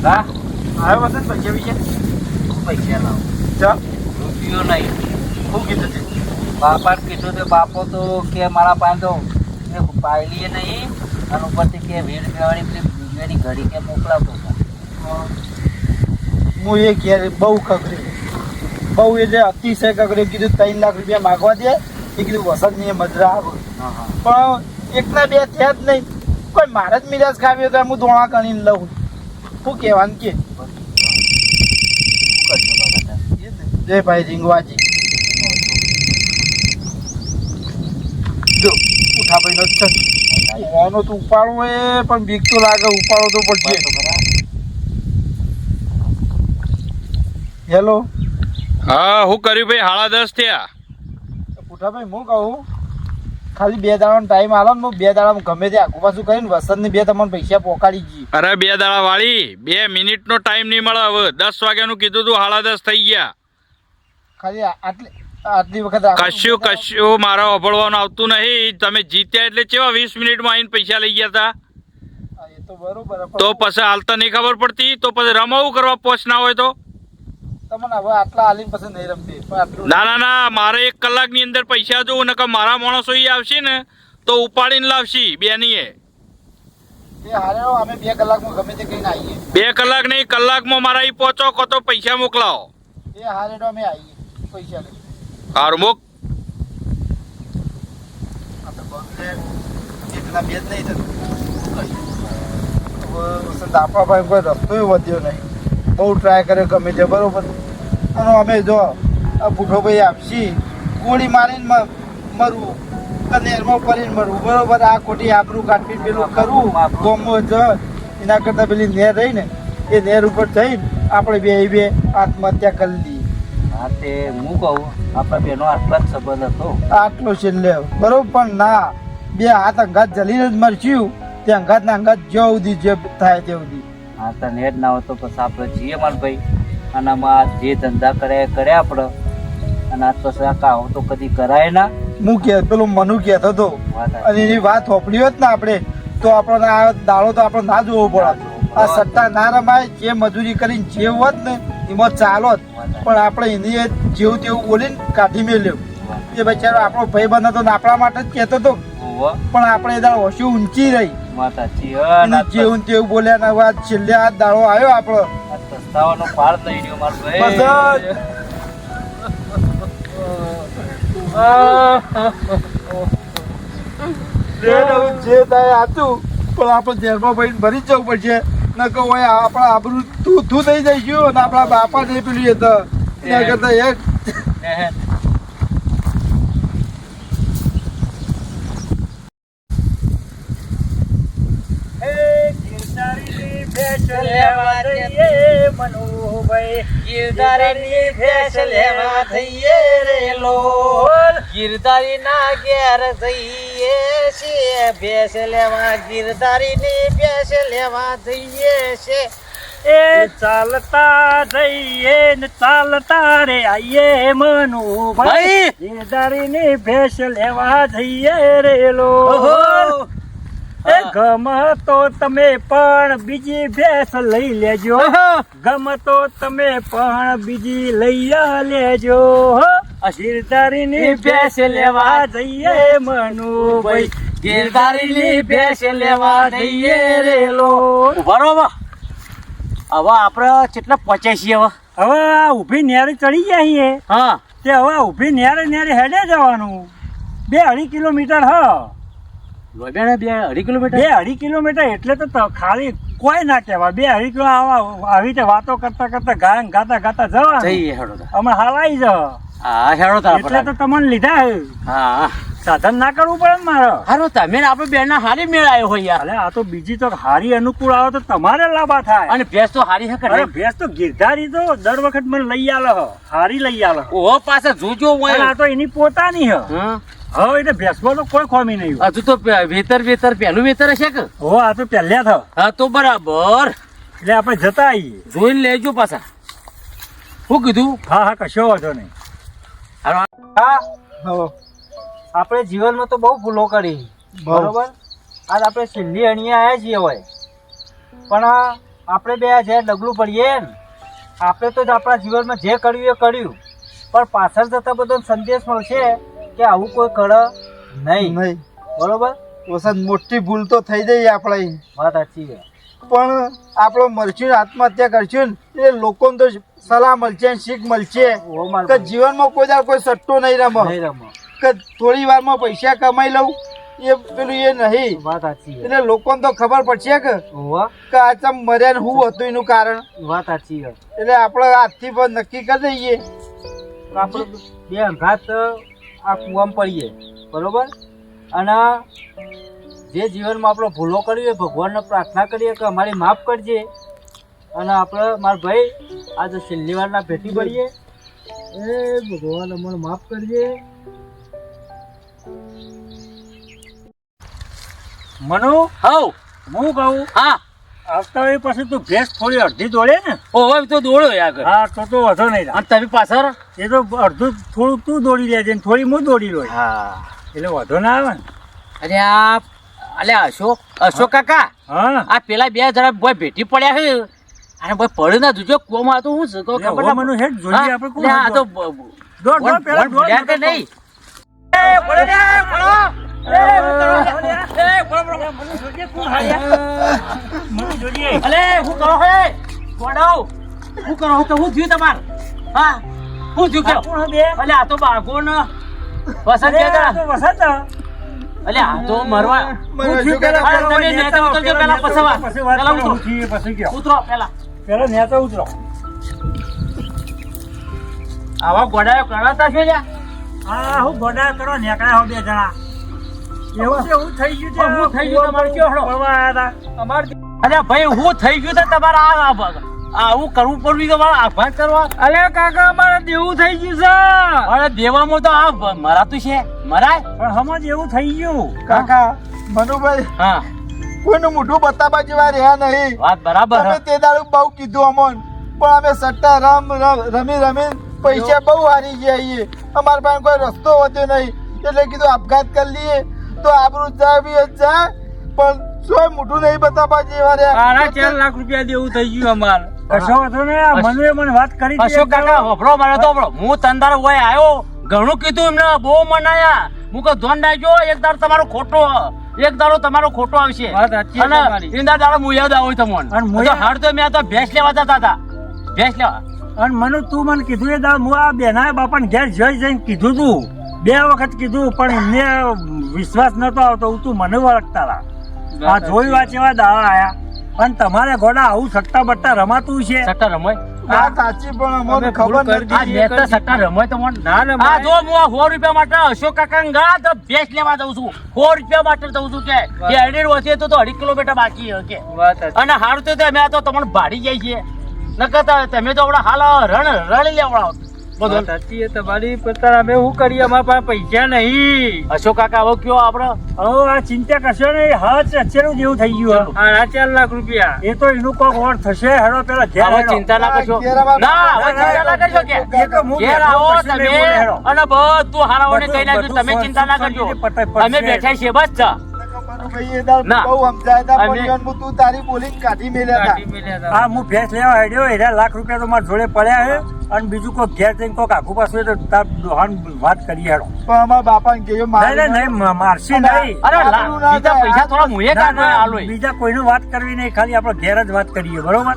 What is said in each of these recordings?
હા આવ્યો વસંત પૈસા વિશે પૈસા લાવો ચા રૂપિયો નહીં. શું કીધું તે બાપાને કીધું તે બાપો તો કે મારા પાસે તો પાયલીએ નહીં અને ઉપરથી કે 20 રૂપિયાવાળી પેલી દુનિયાની ઘડી કે મોકલાવતો હતો. હું એ ઘેર બહુ કગર્યું બહુ એટલે અતિશય કગર્યું કીધું 3 લાખ રૂપિયા માગવા દે એ કીધું વસંતની મજરા આવે હા હા પણ એકના બે થયા જ નહીં કોઈ મારે જ મિજાજ ખાવ્યો તો હું ધોળા કરીને લઉં શું કહેવાનું કે શું કરશો બાબા સાહેબ? જય ભાઈ રીંગવાજી જો ઉઠા ભાઈ નો હોવાનો તો ઉપાડવો એ પણ બીક તો લાગે ઉપાડવો તો પડશે. હેલો હા હું કર્યું ભાઈ 10:30 થયા. પુઠાભાઈ હું કહું ખાલી 2 દાડાનો ટાઈમ આલો ને હું 2 દાડામાં ગમે તે આખું પાછું કરીને વસંતની 2 તમને પૈસા પોકાડી ગઈ. અરે 2 દાડા વાળી 2 મિનિટનો ટાઈમ નહીં મળે. હવે 10 વાગ્યાનું કીધું તું 10:30 થઈ ગયા. ખાલી આટલી વખત કશું મારે અભળવાનું આવતું નહીં. તમે જીત્યા એટલે કેવા 20 મિનિટમાં આવીને પૈસા લઈ ગયા હતા. એ તો બરોબર તો પછી હાલતા નહીં ખબર પડતી તો પછી રમાવું કરવા પોચ ના હોય તો તમને હવે આટલા હાલીને પછી નહીં રમતી પણ આટલું ના મારે 1 કલાકની અંદર પૈસા જોવું ને કે મારા માણસો ઈ આવશે ને તો ઉપાડીને લાવશી બેનીએ. એ હારે અમે 2 કલાકમાં ગમે તે કહીને આવીએ. 2 કલાક નહીં કલાકમાં મારા ઈ પહોંચો કો તો પૈસા મોકલાવો. એ હારે અમે આવીએ પૈસા લઈ. હારું મોક. આ તો બગલે એકના બે જ નહીં થતું હવે વસંત આપણા ભાઈ કોઈ રસ્તો વધ્યો નહીં બહુ ટ્રાય કર્યો ગમે તે બરોબર અને અમે જો આ બુઢો ભાઈ આપશી ગોળી મારીને મરવું નેરમાં પડીને મરવું બરોબર આ ખોટી આબરૂ કાઢી પેલું કરવું ગોમો જ એના કરતાં પેલી નેર રહી ને એ નેર ઉપર જઈને આપણે બે આત્મહત્યા કરી લઈએ. હા તે હું કહું આપણા બેનો આટલા જ સંબંધ હતો. આટલો છેલ્લે બરોબર પણ ના 2 હાથ અંગાત જલીને જ મરચ્યું તે અંગાતના અંગાત જ્યાં સુધી જે થાય તે સુધી. હા તો નેટ ના હોય તો પછી આપણે જઈએ માર ભાઈ અને આમાં જે ધંધા કર્યા આપણે અને આજ પછી આ કામ તો કદી કરાય ના. હું કે પેલું મનુ કહેતો હતો અને એની વાત હોપડી હોત ને આપણે તો આપણને આ દાડો તો આપણે ના જોવો પડે. આ સટ્ટા ના રમાય જે મજૂરી કરીને જે હોત ને એમાં ચાલો જ પણ આપણે એની જેવું તેવું બોલીને કાઢી મેલ્યો. એ બચારો આપણો ભાઈ બંધ હતો ને આપણા માટે જ કહેતો હતો પણ આપણે એ દાડો ઓછી ઊંચી રહી જેવું તેવું બોલ્યા ને વાત છેલ્લે આ દાડો આવ્યો આપણો પસ્તાવાનો પાર થઈ ગયો માર ભાઈ. જે થાય આતું પણ આપણે જેલમાં ભાઈ ભરી જ જવું પડશે ન કહો આપણા આબરૂ તું થઈ જઈશું અને આપણા બાપા ને પેલું હતા એના કરતા એક ગિરધારી ના ઘેર જઈએ છીએ ભેંસ લેવા ગિરધારી ની ભેંસ લેવા જઈએ છે એ ચાલતા જઈએ ને ચાલતા રે આઈએ મનુભાઈ ગિરધારી ની ભેંસ લેવા જઈએ રે લો એ ગમતો તમે પણ બીજી ભેંસ લઈ લેજો ગમતો તમે પણ બીજી લઈ લેજો ગિરધારી ની ભેંસ લેવા જઈએ મનુભાઈ ગિરધારી ની ભેંસ લેવા જઈએ રેલો. બરોબર હવે આપણે કેટલા પહોંચ્યા છીએ હવે આ ઊભી નેરે ચડી ગયા છીએ હા તે હવે ઊભી નેરે હેડે જવાનું 2-2.5 કિલોમીટર લોબેને 2.5 કિલોમીટર 2.5 કિલોમીટર એટલે તો ખાલી કોઈ ના કહેવાય 2.5 કિલો આવી રીતે વાતો કરતા ગાયન ગાતા જવાનું જઈએ હેડો અમે હાલાઈ જ હા હેડો તાર એટલે તો તમને લીધા હા સાધન ના કરવું પડે ને મારે. હારું તમે આપણે બેના હારી મેળ આવ્યો હોય યાર. અરે આ તો બીજી તો હારી અનુકૂળ આવે તો તમારે લાભા થાય અને ભેંસ તો હારી હકે અરે ભેંસ તો ગિરધારી તો દર વખત મને લઈ આલે હારી લઈ આલે ઓહો પાછા જોજો હોય આ તો એની પોતાની હ હવે એટલે ભેંસમાં તો કોઈ ખોમી નહીં. હજુ તો વેતર પહેલું વેતર હશે કે હો આ તો પહેલ્યા થ હા તો બરાબર એટલે આપણે જતા આવીએ જોઈને લેજો પાછા. શું કીધું? હા કશો વાંધો નહીં. આપણે જીવનમાં તો બહુ ભૂલો કરી બરોબર. આજ આપણે છેલ્લી અણીએ આવ્યા છીએ હોય પણ આપણે બે જે ડગલું પડીએ ને, આપણે તો જ આપણા જીવનમાં જે કર્યું એ કર્યું, પણ પાછળ જતા બધો સંદેશ મળશે કે આવું કોઈ કરે નહીં. નહીં બરોબર? વસંત, મોટી ભૂલ તો થઈ જઈ આપણે, વાત સાચી છે. પણ આપણો મરશું આત્મહત્યા કરશું ને એ લોકોને તો સલાહ મળશે, શીખ મળશે ઓ માર કે જીવનમાં કોઈ દાડો કોઈ સટ્ટો નહીં રમો, નહીં રમો. કે થોડી વારમાં પૈસા કમાઈ લઉં એ પેલું એ નહીં. વાત સાચી છે. એટલે લોકોને તો ખબર પડશે ઓહો, કે આ ચમ મર્યા ને શું હતું એનું કારણ. વાત સાચી છે. એટલે આપણે આજથી પણ નક્કી કરી દઈએ તો આપણે બે અંઘાત આ કૂવામાં પડીએ. બરોબર? અને જે જીવનમાં આપણે ભૂલો કરીએ ભગવાનને પ્રાર્થના કરીએ કે અમારી માફ કરજે. અને આપણે મારા ભાઈ આજે છેલ્લી વારના ભેટી પડીએ, એ ભગવાન અમને માફ કરજે. મનુ હવ હું કહું, હા આવતા હોય પછી તું ભેંસ થોડી અડધી દોડે ને, ઓવે તો દોડ્યો આગળ હા તો વધો નહીં. અને તમે પાછળ એ તો અડધું થોડું તું દોડી લેજે ને થોડી હું દોડી લઉં, હા એટલે વધો ના આવે ને. અરે આ અલે અશોક કાકા હા આ પેલા બે જણા બોય ભેટી પડ્યા છે અને બોય પડ્યું ના જોજો કોમાં તો હું છે તો ખબર ના મને હેડ જોઈએ આપણે કોણ આ તો દોડ દોડ પેલા દોડ ભૂલ્યા કે નહીં એ પડો રે પડો અલે હું કરો હે ગોડાઉ હું કરો તો હું થયું તમાર હા હું થયું કે અલે આ તો બાગો ને વસંત બે જણા અલે આ તો મરવા તમે નેતા ઉતરજો પેલા પસવા પેલા ઉતરો ઉતરો પેલા નેતા ઉતરો. આવા ગોડાયો કરાતા છે લ્યા હા હું ગોડા કરો નેકળ્યા હો બે જણા. એવું છે, હું થઈ ગયું છે. હું થઈ ગયું તમારે કયો હળો? પડવા આયા અમાર અરે ભાઈ હું થઈ ગયું તો તમારે આવું કરવું પડ્યું તમારે આભાર કરવા. અરે કાકા અમારે દેવું થઈ ગયું છે. અરે દેવામાં તો આ મરાતું છે મરાય હતા પણ હમણાં જ એવું થઈ ગયું. કાકા મનુભાઈ હા કોઈનું મોઢું બતાવવા જેવા રહ્યા નહીં. વાત બરાબર અમે હે. તે દાડું બહુ કીધું અમોન, પણ અમે સટ્ટા રમી પૈસા બહુ હારી ગયા છીએ. અમારા પાસે કોઈ રસ્તો હોતો નહીં, એટલે કીધું આપઘાત કરી લઈએ તો આબરૂ જાય બી જાય, પણ શું મોઢું નહીં બતાવવા જેવા રહ્યા. 4 લાખ રૂપિયા દેવું થઈ ગયું અમારે. કશો વાંધો નહીં. આ મનુએ મને વાત કરી હતી. અશોક કાકા હોભળો મારે તો હોભળો. હું તંદાર હોય આવ્યો ઘણું કીધું એમને બહુ મનાયા. હું કહું ધોન નાખજો એક દાડો તમારો ખોટો એક દાડો તમારો ખોટો આવશે વાત સાચી છે અને તમારી. ઇંદા દાડો હું યાદ આવું તમને અને હું તો હાડ તો મેં તો ભેંસ લેવા જતા હતા ભેંસ લેવા અને મનુ તું મને કીધું એ દાળ હું આ બેના બાપાને ઘેર જઈને કીધું તું 2 વખત કીધું, પણ એમને વિશ્વાસ નતો આવતો. તું મને વળગતા હતા. આ જોઈ વાંચેવા દાડા આયા અને તમારે ગોડા આવું સટ્ટા બટ્ટા રમાતું છે. સટ્ટા રમાય વાત સાચી, પણ અમને ખબર નથી. આ મેં તો સટ્ટા રમાય તો મને ના ને આ જો હું આ 100 રૂપિયા માટે અશોક કાકા ગા તો ભેંસ લેવા જઉં છું 100 રૂપિયા માટે જઉં છું કે એડી વચ્ચે તો 2.5 કિલોમીટર બાકી છે કે વાત સાચી. અને હારું તો અમે આ તો તમને ભાડી જાય છે નકર તમે તો હમણાં હાલ રણી લેવડાવો બધું વાત સાચી છે તમારી, પણ અમે શું કરીએ? અમારા પાસે પૈસા નહીં. અશોક કાકા હવે કયો આપડે હવે આ ચિંતા કરશો નહીં. હાથ અચેરું જેવું થઈ ગયું. 4 લાખ રૂપિયા. એ તો એનું કોક ઓર થશે. હેડો પેલા ઘેર હવે હેડો. ચિંતા ના કરશો ઘેર આવો. ના હવે ચિંતા ના કરશો કે એ તો હું ઘેર બેઠો આવો પછી તમે નહીં બોલે હેડો. અને બધું હારાઓને કહી નાખજો બધું તમે ચિંતા ના કરજો પટાઈ અમે બેઠા છીએ બસ જા. મનુભાઈ એ દાડ ના. બહુ સમજાયા હતા, અમે- પણ ઈવન તું તારી બોલીને કાઢી મેલ્યા હતા. કાઢી મેલ્યા હતા. હા હું ભેંસ લેવા હેડ્યો. એના લાખ રૂપિયા તો મારા જોડે પડ્યા છે. અને બીજું કોઈ ઘેર જઈને કોઈક આખું પાછું તો તાર દોહાન વાત કરીએ હેડો. પણ અમારા બાપાને કહ્યું નહીં નહીં મારશી નહીં. અરે આપણું ના બીજા થાય. પૈસા થોડા મુએ ના, કાઢો ના, આલો બીજા કોઈનું વાત કરવી નહીં. ખાલી આપણે ઘેર જ વાત કરીએ. બરોબર?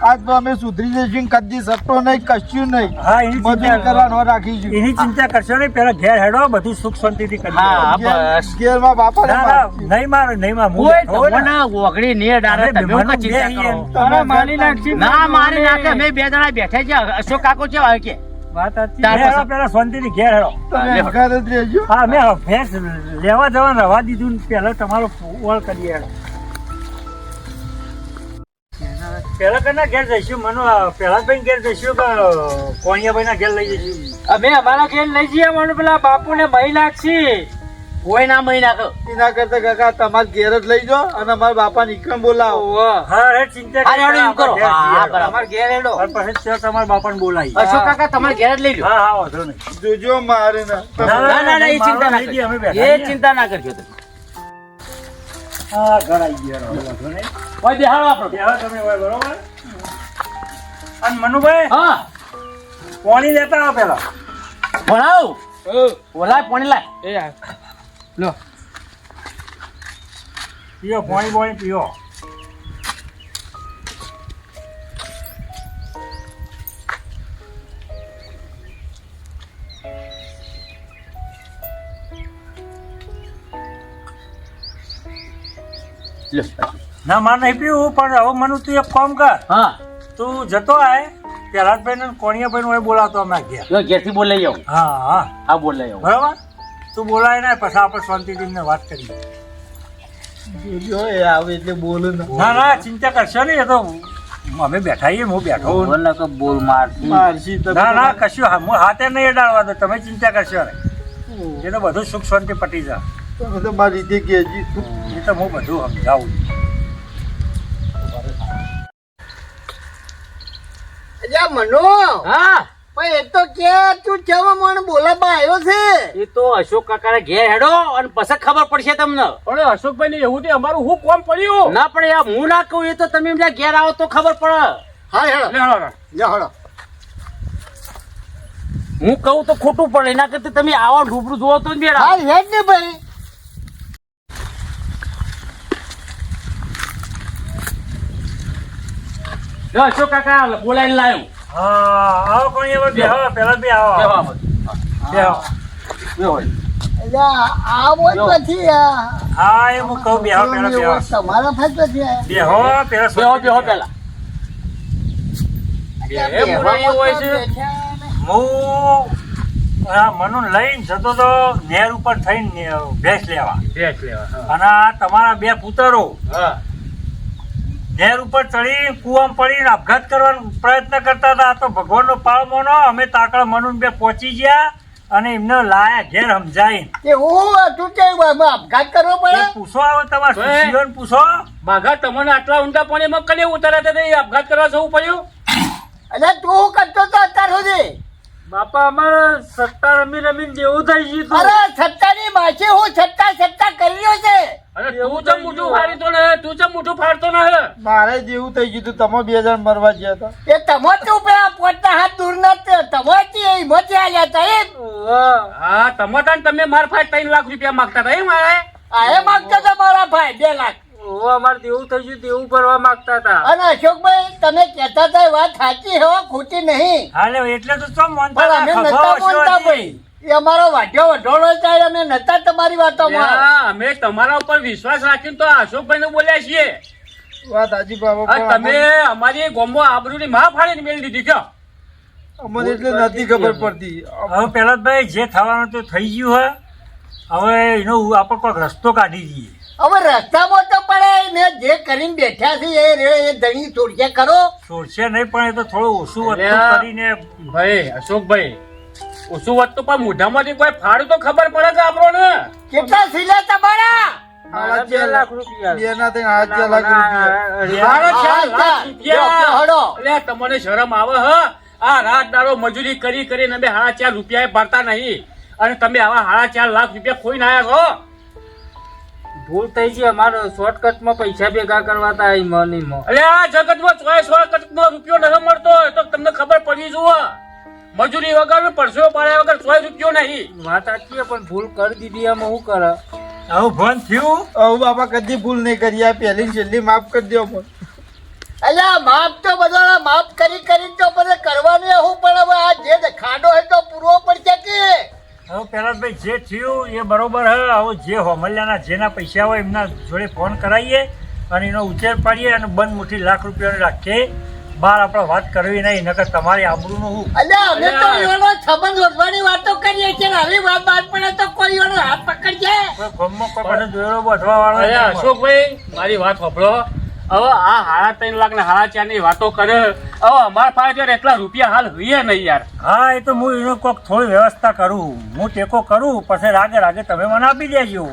આજ તો અમે સુધરી જઈશું, કદી સટ્ટો નહીં, કશું નહીં. હા એની મજૂરી ચિંતા કરવાનો રાખીશું. એની ચિંતા કરશો નહીં. પેલા ઘેર હેડો. બધું સુખ શાંતિથી કરીએ. હા, ઘેર- બસ. ઘેરમાં બાપાને ના ના મારશું. નહીં માર નહીં માર. હું ઓય બેઠો હોય ને. તમને ઓગળી ને ડારે અરે, તમે હું મને ચિંતા બે કરો તમે મારી નાખશી. ના મારી નાખે અમે 2 જણા બેઠા છે અશોક કાકો છે હવે કે વાત સાચી. તાર ઘેર પાસે- હેડો, પેલા શાંતિથી ઘેર હેડો. તમે હંગાત જ રહેજો. હા મેં ભેંસ લેવા જવાનું રવા દીધું ને પેલા તમારો ઓળ કરીએ હેડો. પેલા કના ઘેર જઈશું? મનો પેલા ભાઈ ઘેર જઈશું કે કોણિયાભાઈ ના ઘેર લઈ જઈશું? અમે અમારા ઘેર લઈ જઈએ. મને પેલા બાપુને મહી નાખશી. કોઈ ના મહી નાખો એના કરતા કાકા તમારે ઘેર જ લઈ જાઓ અને અમારા બાપાને ઈકણ બોલાવો. ઓહો. હા રે ચિંતા હા, હેડો એમ કરો. હા, બરાબર. અમારા ઘેર હેડો. પછી તમારા બાપાને બોલાવી. અશોક કાકા તમારે ઘેર જ લઈ લો હા હા વાંધો નહીં. જોજો મારે ના. ના ના ના એ ચિંતા ના નહીં, અમે કરજો બેઠા એ છીએ. ચિંતા ના કરજો તમે હા ઘર આવી ગયા હવે વાંધો નહીં. ઓય બેહાડો આપણો. બેહો તમે હોય બરોબર. અને મનુભાઈ હા પાણી લેતા આવો પેલા. ભણાવ ઓલા પાણી લાય. લો પીઓ પાણી પીઓ. લો ના મારે નહીં પીવું પણ હવે મનુ તું એક કામ કર. હા તું જતો આય પ્રહલાદભાઈ ને કોણિયાભાઈ નું બોલાવતો અમે ગયા. લો ઘેરથી બોલાઈ આવું. હા હા હા બોલાઈ આવું. બરાબર તું બોલાય ને પછી આપણે શાંતિથી એમને વાત કરીએ. જોજો એ આવે એટલે બોલું ને ના ના ચિંતા કરશો નહીં. એ તો અમે બેઠા છીએ, હું બેઠો છું. બોલ ને કે બોલ માર. મારશી તમે ના ના કશું હું હાથે નહીં અડાડવા દો. તમે ચિંતા કરશો ને. એ તો બધું સુખ શાંતિ પટી જાય. તમે તો મારી રીતે કહેજી. એ તો હું બધું સમજાવું છું. અલ્યા મનો હા પણ એ તો કે તું કેવા મને બોલાવા આવ્યો છે. એ તો અશોક કાકા ઘેર હેડો અને પછી ખબર પડશે તમને. પણ અશોકભાઈ ને એવું અમારું શું કોમ પડ્યું ના પડે. યાર હું ના કહું એ તો તમે એમના ઘેર આવો તો ખબર પડે. હા હેડો લે હેડો. હું કહું તો ખોટું પડે. એના કરતા તમે આવો રૂબરૂ જોવો તો જ બેડા. હા હેડ ને ભાઈ. લો અશોક કાકા બોલાવીને લાવ્યો. હા આવો પણ હવે બેહો પેલા બી આવો કેવા બેહો. અલ્યા આવો જ નથી હા એ હું કહું બેહો પેલા બેહો. તમારા ફાટ નથી બેહો પેલા બેહો બેહો પેલા. હું આ મનુ લઈને જતો તો નેર ઉપર થઈને ભેંસ લેવા. અને આ તમારા બે પુતરો નેર ઉપર ચડી કુવામાં પડીને આપઘાત કરવાનો પ્રયત્ન કરતા હતા. આ તો ભગવાનનો પાળમોનો. અમે તાકળ મનુ બે પહોંચી ગયા અને એમને લાયા ઘેર સમજાઈને. કે હું તું કે આપઘાત કરવો એ પડે. પૂછો આવે તમારા શિષ્યોને પૂછો. બાઘા તમને આટલા ઊંડા પાણીમાં કને ઉતાર્યા હતા? આપઘાત કરવા જવું પડ્યું? અલ્યા તું કરતો તો અત્યાર સુધી. બાપા અમારે સટ્ટા રમી રમીને જેવું થઈ ગયું. અરે છત્તાની માછે હું છત્તા કરી રહ્યો છે. અરે તું ચમ મોઢું ફાડી તો ને, તું ચમ મોઢું ફાડતો ને. મારે જેવું થઈ ગયું તમે 2 જણ મરવા ગયા હતા. એ તમે તું પેલા પોતા હાથ દૂર નથી તમારી હિંમત આલ્યા હતા એમ. હા તમે માર ફાડ 3 લાખ રૂપિયા માંગતા હતા એમ મારે? આ માંગતો તો મારા ભાઈ 2 લાખ. અમારે તેવું થઈ ગયું તેવું ભરવા માંગતા હતા. અને અશોકભાઈ તમે કહેતા હતા એ વાત સાચી હો ખોટી નહીં. હાલે એટલે તો ચમ પણ માનતા અમે ખભો નતા ઓછો બોલતા હતી. ભાઈ. એ અમારો વાઢ્યો વઢોળો થાય અમે નતા તમારી વાતોમાં. અમે તમારા ઉપર વિશ્વાસ રાખીને તો અશોકભાઈ ને બોલ્યા છીએ. વાત હાજી બાબા આ તમે અમારી ગોમો આબરૂની માં ફાડીને મેળી દીધી કયો? અમને એટલે નથી ખબર પડતી. હવે પેલા ભાઈ જે થવાનું તો થઈ ગયું હવે એનો આપણે કોઈક રસ્તો કાઢી દઈએ. હવે રસ્તામાં તો પડે ને જે કરીને બેઠા છે એ ધણી તોડ્યા કરો. છોડશે નહીં પણ એ તો થોડું ઓછું વધતું અલ્યા. કરીને ભાઈ અશોકભાઈ ઓછું વાત તો પણ મોઢામાંથી કોઈ ફાડું તો ખબર પડે કે આપણો ને. કેટલા સિલા તમારા? 2 લાખ રૂપિયા. બેના તે 8 લાખ રૂપિયા. મારો 4 લાખ રૂપિયા. હડો. અલ્યા તમને શરમ આવે હ? આ રાત દાડો મજૂરી કરી કરીને અમે 4.5 રૂપિયા ભરતા નહીં અને તમે આવા 4.5 લાખ રૂપિયા ખોઈને આયા છો. ભૂલ થઈ ગઈ અમારો. શોર્ટકટમાં પૈસા ભેગા કરવા હતા એટલે આ જગતમાં શોર્ટકટમાં રૂપિયો નથી મળતો એ તો તમને ખબર પડી જુઓ. મજૂરી વગર પરસેવો પાડ્યા વગર 100 રૂપિયો નહીં. વાત સાચી પણ ભૂલ કરી દીધી આમાં શું કરે? આવું ફોન થયું. હવે બાપા કદી ભૂલ નહીં કરી. આ પહેલી ને છેલ્લી માફ કરી દો પણ. અલ્યા માફ તો બધા માફ કરી તો બધે કરવાનું એવું પણ હવે આ જે ખાડો હોય તો પૂરવો પડશે કે. હવે પેલા ભાઈ જે થયું એ બરોબર હે. હવે જે હોમલ્યાના જેના પૈસા હોય એમના જોડે ફોન કરાવીએ અને એનો ઉછેર પાડીએ અને બંધ મુઠ્ઠી લાખ રૂપિયાની રાખીએ. બહાર આપણે વાત કરવી નહીં નકર તમારી આબરૂનું હું. અલ્યા અમે તો એનો સંબંધ વધવાની વાતો કરીએ છીએ ને આવી વાત બાદ પડે તો કોઈ એનો હાથ પકડજે. કોઈ ગામમાં કોઈ બધો દોયડો બાંધવા વાળો અરે અશોકભાઈ મારી વાત સાંભળો. હવે આ 3.5 લાખ ને 4.5 ની વાતો કરે. હવે અમારા પાસે એટલા રૂપિયા હાલ હોય નહીં યાર. હા એ તો હું એનો કોઈક થોડી વ્યવસ્થા કરું. હું ટેકો કરું પછી રાગે રાગે તમે મને આપી દેજો.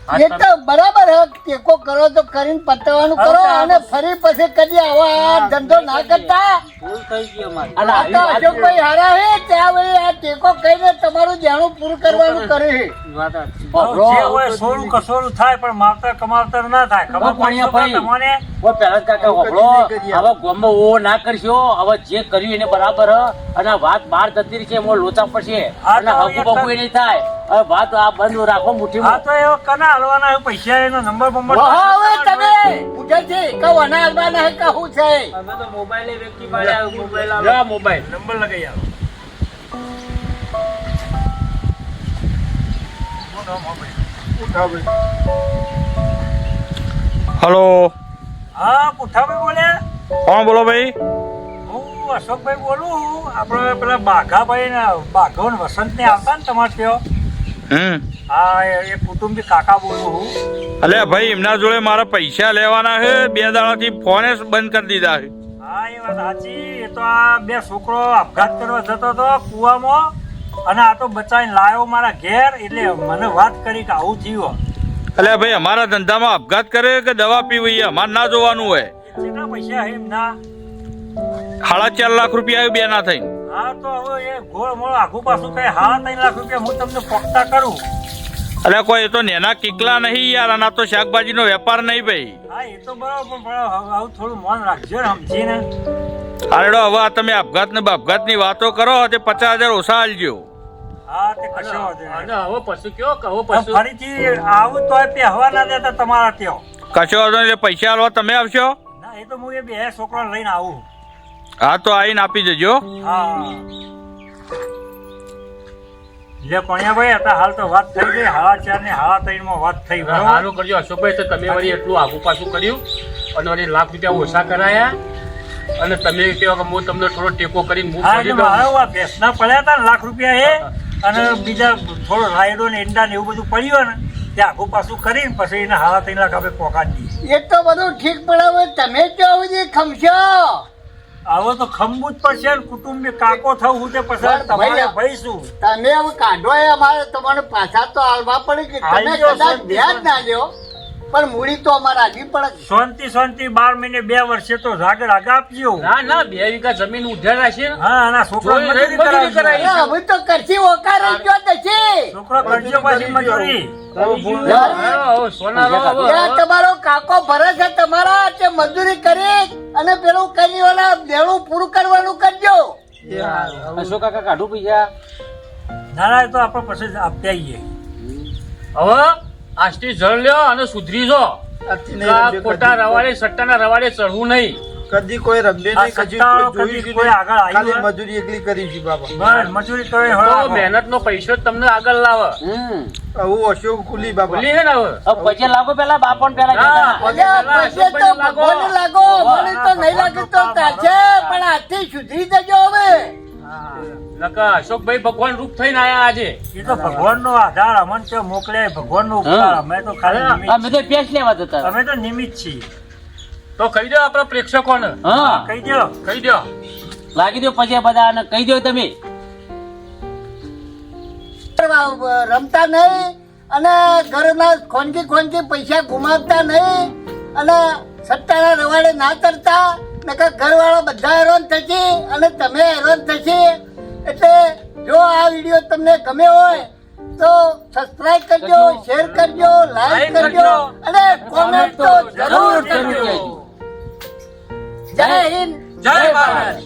એ તો બરાબર હે, ટેકો કરો તો કરીને પતાવવાનું કરો અને ફરી પછી કદી આવા ધંધો ના કરતા. ભૂલ થઈ ગઈ અમારી. અને આ આવી તો વાત અશોકભાઈ હારા હે, ત્યાં વળી આ ટેકો કહીને તમારું જાણું પૂરું કરવાનું કરે છે. વાત સાચી. જે હોય સોળું કસોરું થાય પણ માવતર કમાવતર ના થાય. ખબર પડી તો ભાઈ. તમને ઓ પહેલા જ કાકા હોભળો, હવે ગામમાં ઓ ના કરશો, હવે જે કર્યું એને બરાબર હ. અને આ વાત બહાર જતી રહી છે એમાં લોચા પડશે અને હગુ બગુ નહીં થાય. હવે વાત આ બંધ રાખો આ મુઠ્ઠીમાં. તો એવો કના હાલવાના છે, પૈસા એનો નંબર બંબર હવે તમે પૂછે છે કે વના હાલવાના હે કે શું છે? અમે તો મોબાઈલે વ્યક્તિ પાડ્યા, મોબાઈલ આવે. લ્યો મોબાઈલ. નંબર લગાઈ આવો. હલો, હા પુઠાભાઈ બોલ્યા? કોણ બોલો ભાઈ? હું અશોકભાઈ બોલું. આપણે પેલા બાઘાભાઈ ને બાઘો ને વસંત ને આવતા ને તમારે ત્યાં. હા એ કુટુંબી કાકા બોલું હું. અલ્યા ભાઈ, એમના જોડે મારા પૈસા લેવાના છે. 2 દાડાથી ફોન જ બંધ કરી દીધા છે. હા એ વાત સાચી. એ તો આ બે છોકરો આપઘાત કરવા જતો હતો કુવામાં અને આ તો બચાવીને લાવ્યો મારા ઘેર. એટલે મને વાત કરી કે આવું થયું. અલ્યા ભાઈ, અમારા ધંધામાં આપઘાત કરે કે દવા પીવી અમારે ના જોવાનું હોય. કેટલા પૈસા હે એમના? 4.5 લાખ રૂપિયા આવ્યું 2 ના થઈને. હા તો હવે એ ગોળ મોળ આઘું પાછું કઈ 3.5 લાખ રૂપિયા હું તમને પોખતા કરું. અલ્યા કોઈ એ તો નેના કિકલા નહીં યાર, અને આ તો શાકભાજીનો વેપાર નહીં ભાઈ. હા એ તો બરાબર, પણ આવું થોડું મન રાખજો ને સમજીને. અરેડો હવે આ તમે આપઘાત ને બાપઘાતની વાતો કરો તે 50,000 ઓછા આલજો. હા તે કશો વાંધો નહીં. અને હવે પશુ કયો કહો હવે પશુ. ફરીથી આવું તો પહેવા ના દેતા તમારા ત્યાં. કશો વાંધો નહીં, એટલે પૈસા આલવા તમે આવશો? ના એ તો હું એ બે છોકરાને લઈને આવું. હા તો આવીને આપી જજો. હા લે પણ્યાભાઈ, હતા હાલ તો વાત થઈ ગઈ. 4:30 ને 3:30 માં વાત થઈ. બરાબર? સારું કરજો અશોકભાઈ, તો તમે વળી એટલું આગું પાછું કર્યું અને વળી લાખ રૂપિયા ઓછા કરાયા અને તમે કહો કે હું તમને થોડો ટેકો કરીને હું હા ફરી એટલે દઉં. મારે આ ભેંસના પડ્યા હતા ને લાખ રૂપિયા એ, અને બીજા થોડો રાયડો ને ઈંડા ને એવું બધું પડ્યું ને તે આખું પાછું કરીને પછી એને 3.5 લાખ આપણે પોકાડી દઈએ. એ તો બધું ઠીક પડાવે, તમે કેવું છે ખમશો? આવો તો ખંભવું જ પડશે ને. કુટુંબી કાકો થવું તે પછી તમારે ભાઈ શું. તમે હવે કાઢો એ અમારે તમારે પાછા તો હાલવા પડે કે તમે હાલજો, કદાચ શાંતિ વ્યાજ ના લ્યો પણ મૂડી તો અમારે હાલવી પડે. શાંતિ 12 મહિને 2 વર્ષે તો રાગ આપજો. ના ના 2 વીઘા જમીન ઉધાર રાખીએ. હા અને છોકરો જોઈ મજૂરી મજૂરી કરાવજો. કરાવી. એ હવે તો કરશી ઓકા રહી ગયો તછી. છોકરો કરજો પાછી મજૂરી. હવે સોના લો હવે. એ તમારો કાકો ભરે છે તમારા તે મજૂરી કરી અને પેલું કરી ઓલા દેણું પૂરું કરવાનું કરજો. અશોક કાકા કાઢું પૈસા. ના ના એ તો આપણે પછી આપી આવીએ. હવે આજથી જળ લ્યો અને સુધરી જો. આ ખોટા રવાડે સટ્ટાના રવાડે ચડવું નહીં. કદી કોઈ રમડે આ નહીં, કદી સત્તાઓ કોઈ કદી જોયું કોઈ નહીં. આગળ આવ્યું ખાલી હોય? મજૂરી એકલી કરી છે બાબા. બસ મજૂરી તો એ તો હળવો. મહેનતનો પૈસો જ તમને આગળ લાવે. આવું અશોક કુલી બાબા. ભૂલી હે ને હવે. હવે પૈસા લાગો પેલા બાપણ પેલા ના, કહેતા. અલ્યા, પૈસે તો ભગવાનને લાગો, મને તો નહીં લાગે તો ચાલશે, પણ આજથી સુધરી જજો હવે. નકા અશોકભાઈ ભગવાન રૂપ થઈને આયા આજે. એ તો ભગવાનનો આધાર અમને તો મોકલે, ભગવાનનો ઉપકાર. અમે તો ખાલી નિમિત્ત. અમે તો પેસ લેવા જતા. અમે તો નિમિત્ત છીએ. તો કહી દો આપણા પ્રેક્ષકોને. હા કહી દો. કહી દો. લાગી દો પછી બધા કહી દો તમે. રમતા નહીં અને ઘરના ખોનકી પૈસા ગુમાવતા નહીં અને સટ્ટાના રવાડે ના તરતા, નકર ઘરવાળા બધા હેરાન થશે અને તમે હેરાન થશે. એટલે જો આ વિડીયો તમને ગમે હોય તો સબસ્ક્રાઇબ કરજો, શેર કરજો, લાઈક કરજો અને કોમેન્ટ તો જરૂર કરજો. જય હિન્દ, જય ભારત.